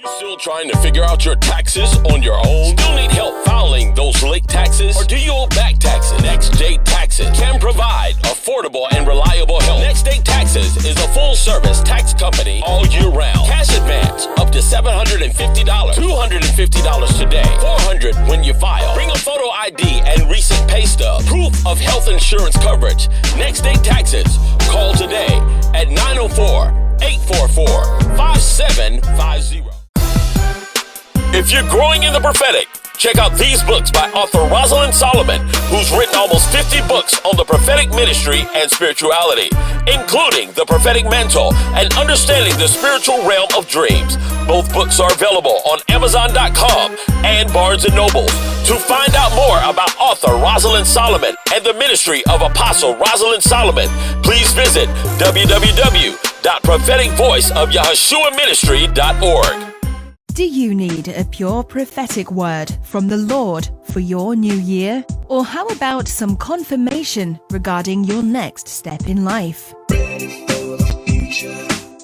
Still trying to figure out your taxes on your own? Still need help filing those late taxes? Or do you owe back taxes? Next Day Taxes can provide affordable and reliable help. Next Day Taxes is a full-service tax company all year round. Cash advance up to $750, $250 today, $400 when you file. Bring a photo ID and recent pay stub, proof of health insurance coverage. Next Day Taxes. Call today at 904-844-5750. If you're growing in the prophetic, check out these books by author Rosalind Solomon, who's written almost 50 books on the prophetic ministry and spirituality, including The Prophetic Mantle and Understanding the Spiritual Realm of Dreams. Both books are available on Amazon.com and Barnes & Noble. To find out more about author Rosalind Solomon and the ministry of Apostle Rosalind Solomon, please visit www.propheticvoiceofyahshuaministry.org. Do you need a pure prophetic word from the Lord for your new year? Or how about some confirmation regarding your next step in life?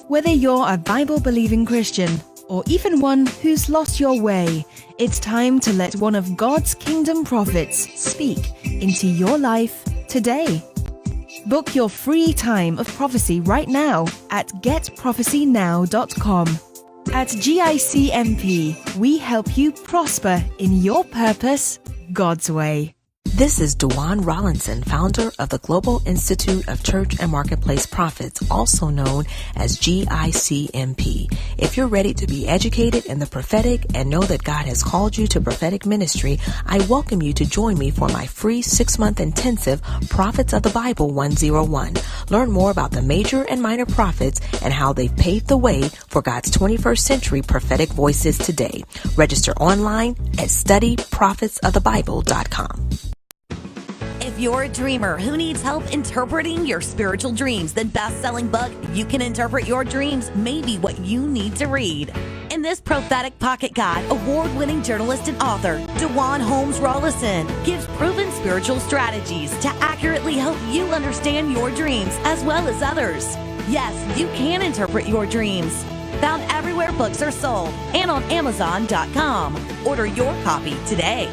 Whether you're a Bible-believing Christian or even one who's lost your way, it's time to let one of God's kingdom prophets speak into your life today. Book your free time of prophecy right now at getprophecynow.com. At GICMP, we help you prosper in your purpose, God's way. This is Dwann Rollinson, founder of the Global Institute of Church and Marketplace Prophets, also known as GICMP. If you're ready to be educated in the prophetic and know that God has called you to prophetic ministry, I welcome you to join me for my free 6-month intensive Prophets of the Bible 101. Learn more about the major and minor prophets and how they've paved the way for God's 21st century prophetic voices today. Register online at studyprophetsofthebible.com. If you're a dreamer who needs help interpreting your spiritual dreams, then best-selling book, You Can Interpret Your Dreams, may be what you need to read. In this prophetic pocket guide, award-winning journalist and author Dwann Holmes Rollinson gives proven spiritual strategies to accurately help you understand your dreams as well as others. Yes, you can interpret your dreams. Found everywhere books are sold and on Amazon.com. Order your copy today.